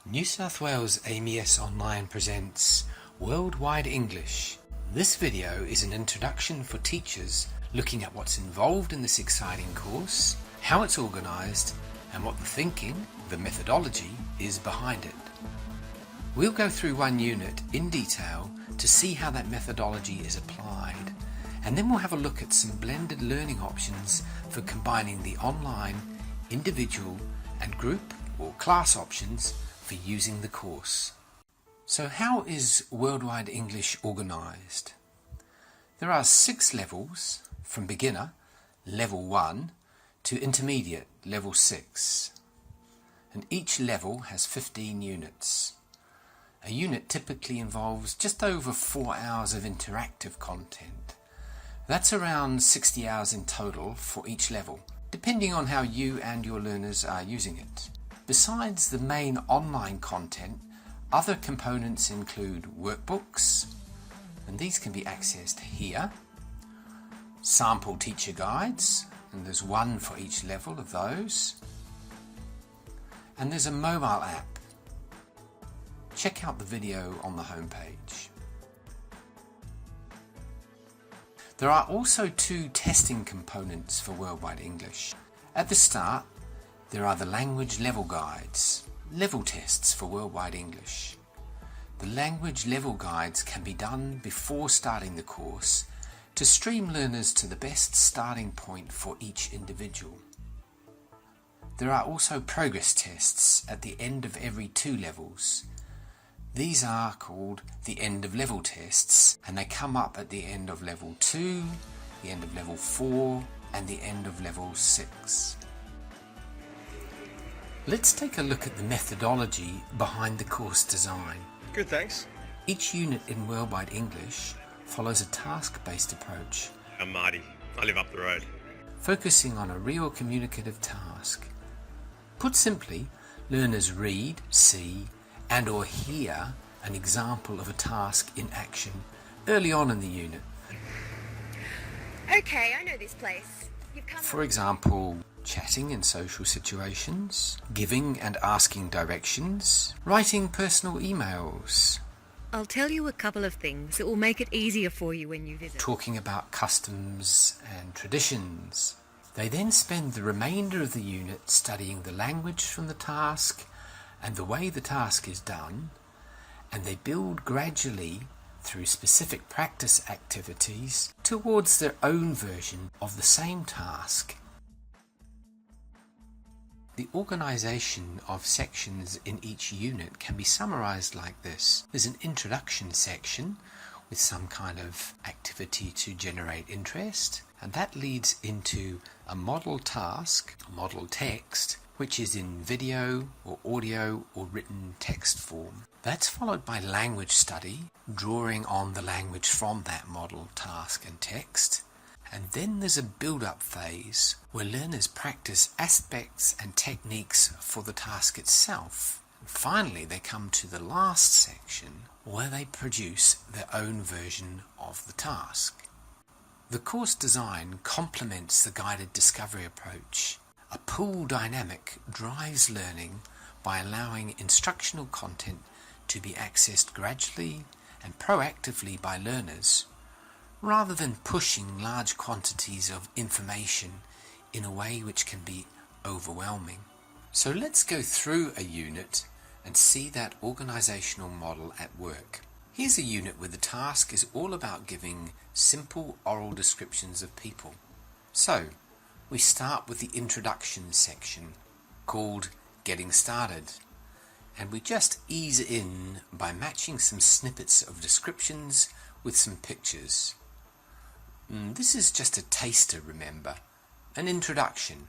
New South Wales AMES Online presents Worldwide English. This video is an introduction for teachers looking at what's involved in this exciting course, how it's organised, and what the thinking, the methodology, is behind it. We'll go through one unit in detail to see how that methodology is applied, and then we'll have a look at some blended learning options for combining the online, individual, and group or class options for using the course. So how is Worldwide English organised? There are 6 levels from beginner, level 1, to intermediate, level 6. And each level has 15 units. A unit typically involves just over 4 hours of interactive content. That's around 60 hours in total for each level, depending on how you and your learners are using it. Besides the main online content, other components include workbooks, and these can be accessed here, sample teacher guides, and there's one for each level of those, and there's a mobile app. Check out the video on the homepage. There are also 2 testing components for Worldwide English. At the start, there are the language level guides, level tests for Worldwide English. The language level guides can be done before starting the course to stream learners to the best starting point for each individual. There are also progress tests at the end of every 2 levels. These are called the end of level tests, and they come up at the end of level 2, the end of level 4, and the end of level 6. Let's take a look at the methodology behind the course design. Good, thanks. Each unit in Worldwide English follows a task-based approach. I'm Marty. I live up the road. Focusing on a real communicative task. Put simply, learners read, see, and or hear an example of a task in action early on in the unit. Okay, I know this place. You've come. For example, chatting in social situations, giving and asking directions, writing personal emails, I'll tell you a couple of things that will make it easier for you when you visit. talking about customs and traditions. They then spend the remainder of the unit studying the language from the task and the way the task is done, and they build gradually through specific practice activities towards their own version of the same task. The organisation of sections in each unit can be summarised like this. There's an introduction section with some kind of activity to generate interest, and that leads into a model task, a model text, which is in video or audio or written text form. That's followed by language study, drawing on the language from that model task and text. And then there's a build-up phase where learners practice aspects and techniques for the task itself. And finally, they come to the last section where they produce their own version of the task. The course design complements the guided discovery approach. A pool dynamic drives learning by allowing instructional content to be accessed gradually and proactively by learners, rather than pushing large quantities of information in a way which can be overwhelming. So let's go through a unit and see that organisational model at work. Here's a unit where the task is all about giving simple oral descriptions of people. So, we start with the introduction section, called Getting Started, and we just ease in by matching some snippets of descriptions with some pictures. This is just a taster, remember, an introduction.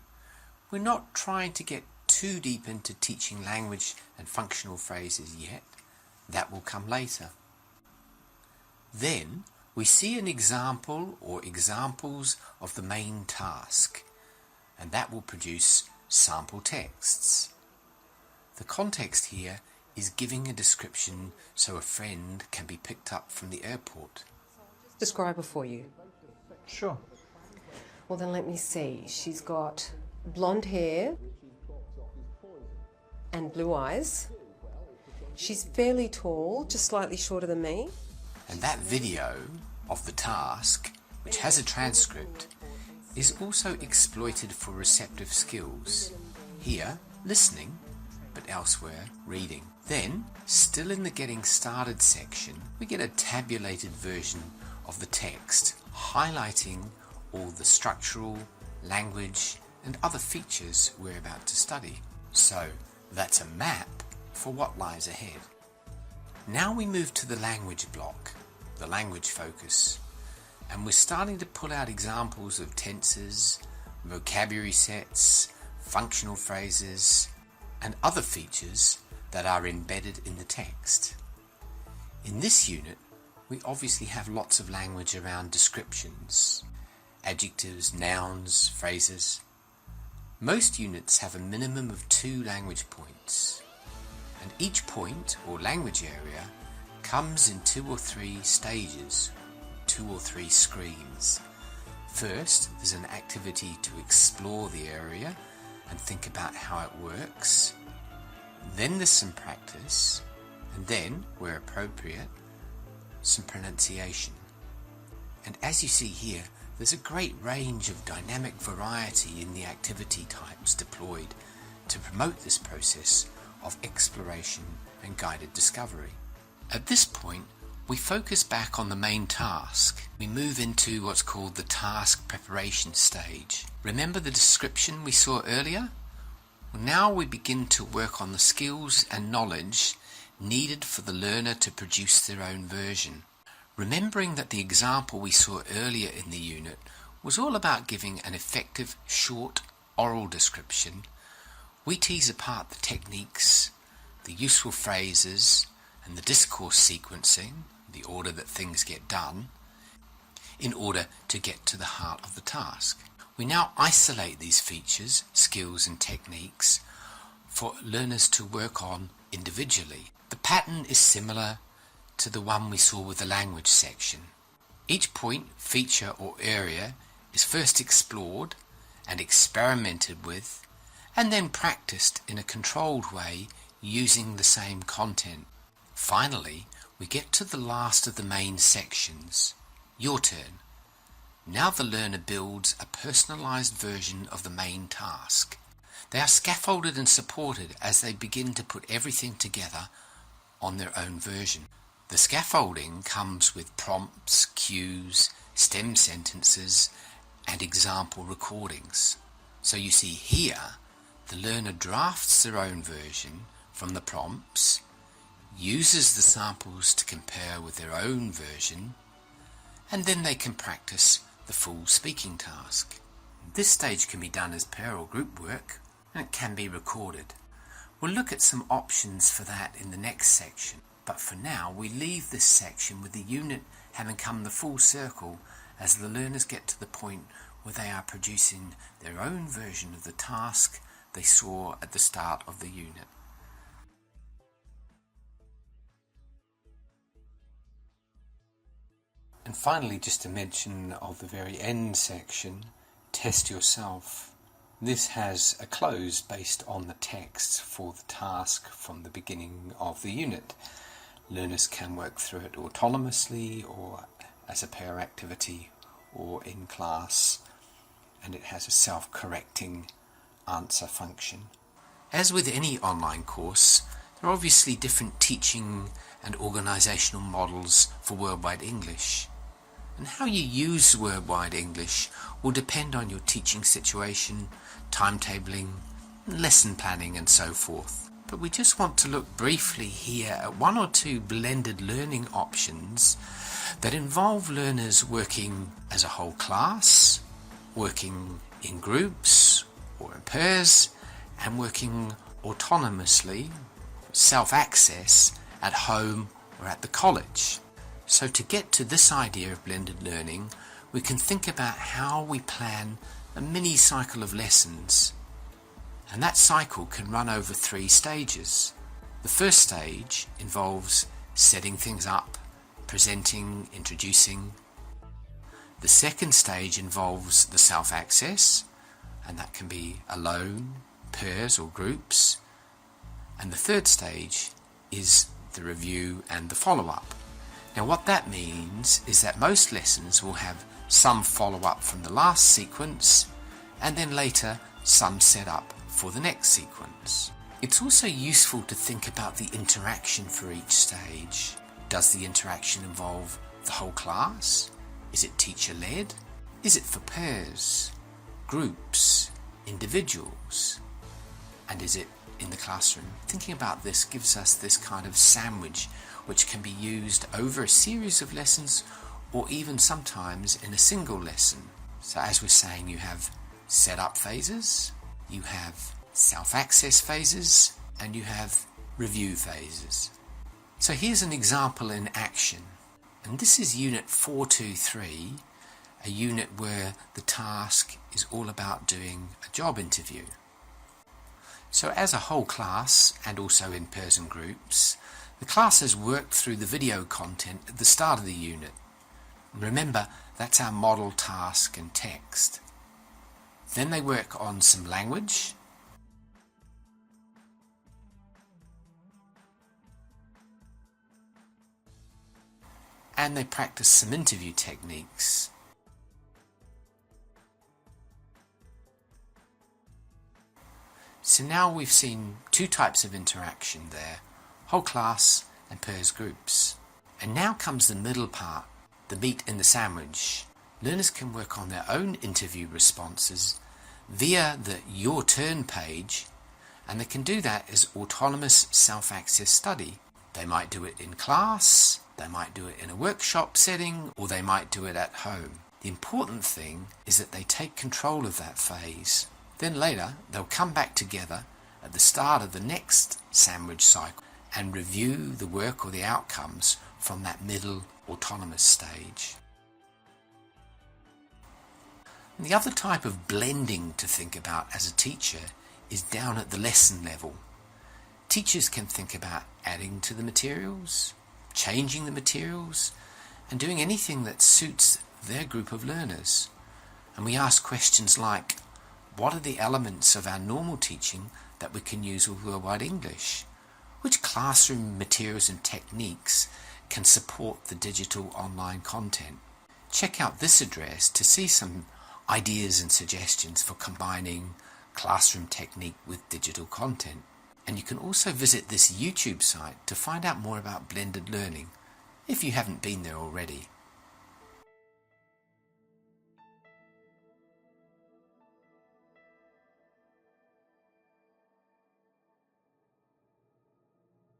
We're not trying to get too deep into teaching language and functional phrases yet. That will come later. Then we see an example or examples of the main task, and that will produce sample texts. The context here is giving a description so a friend can be picked up from the airport. Describe her for you. Sure. Well, then let me see. She's got blonde hair and blue eyes. She's fairly tall, just slightly shorter than me. And that video of the task, which has a transcript, is also exploited for receptive skills. Here, listening, but elsewhere, reading. Then, still in the Getting Started section, we get a tabulated version of the text, highlighting all the structural, language, and other features we're about to study. So, that's a map for what lies ahead. Now we move to the language block, the language focus, and we're starting to pull out examples of tenses, vocabulary sets, functional phrases, and other features that are embedded in the text. In this unit, we obviously have lots of language around descriptions, adjectives, nouns, phrases. Most units have a minimum of 2 language points, and each point or language area comes in 2 or 3 stages, 2 or 3 screens. First, there's an activity to explore the area and think about how it works. Then there's some practice, and then, where appropriate, some pronunciation. And as you see here, there's a great range of dynamic variety in the activity types deployed to promote this process of exploration and guided discovery. At this point, we focus back on the main task. We move into what's called the task preparation stage. Remember the description we saw earlier? Well, now we begin to work on the skills and knowledge needed for the learner to produce their own version. Remembering that the example we saw earlier in the unit was all about giving an effective, short, oral description, we tease apart the techniques, the useful phrases, and the discourse sequencing, the order that things get done, in order to get to the heart of the task. We now isolate these features, skills, and techniques for learners to work on individually. The pattern is similar to the one we saw with the language section. Each point, feature, or area is first explored and experimented with, and then practiced in a controlled way using the same content. Finally, we get to the last of the main sections. Your turn. Now the learner builds a personalized version of the main task. They are scaffolded and supported as they begin to put everything together on their own version. The scaffolding comes with prompts, cues, stem sentences, and example recordings. So you see here, the learner drafts their own version from the prompts, uses the samples to compare with their own version, and then they can practice the full speaking task. This stage can be done as pair or group work, and it can be recorded. We'll look at some options for that in the next section, but for now we leave this section with the unit having come the full circle as the learners get to the point where they are producing their own version of the task they saw at the start of the unit. And finally, just a mention of the very end section, test yourself. This has a close based on the text for the task from the beginning of the unit. Learners can work through it autonomously or as a pair activity or in class, and it has a self-correcting answer function. As with any online course, there are obviously different teaching and organisational models for Worldwide English. And how you use Worldwide English will depend on your teaching situation, timetabling, lesson planning and so forth. But we just want to look briefly here at 1 or 2 blended learning options that involve learners working as a whole class, working in groups or in pairs, and working autonomously, self-access, at home or at the college. So to get to this idea of blended learning, we can think about how we plan a mini cycle of lessons. And that cycle can run over 3 stages. The first stage involves setting things up, presenting, introducing. The second stage involves the self-access, and that can be alone, pairs or groups. And the third stage is the review and the follow-up. Now what that means is that most lessons will have some follow-up from the last sequence and then later some setup for the next sequence. It's also useful to think about the interaction for each stage. Does the interaction involve the whole class? Is it teacher-led? Is it for pairs, groups, individuals? And is it in the classroom? Thinking about this gives us this kind of sandwich which can be used over a series of lessons or even sometimes in a single lesson. So as we're saying, you have setup phases, you have self-access phases, and you have review phases. So here's an example in action. And this is Unit 423, a unit where the task is all about doing a job interview. So as a whole class, and also in pairs and groups, the class has worked through the video content at the start of the unit. Remember, that's our model task and text. Then they work on some language, and they practice some interview techniques. So now we've seen two types of interaction there, whole class and pairs groups. And now comes the middle part, the meat in the sandwich. Learners can work on their own interview responses via the Your Turn page, and they can do that as autonomous self-access study. They might do it in class, they might do it in a workshop setting, or they might do it at home. The important thing is that they take control of that phase. Then later, they'll come back together at the start of the next sandwich cycle and review the work or the outcomes from that middle autonomous stage. And the other type of blending to think about as a teacher is down at the lesson level. Teachers can think about adding to the materials, changing the materials, and doing anything that suits their group of learners. And we ask questions like, what are the elements of our normal teaching that we can use with Worldwide English? Which classroom materials and techniques can support the digital online content? Check out this address to see some ideas and suggestions for combining classroom technique with digital content. And you can also visit this YouTube site to find out more about blended learning, if you haven't been there already.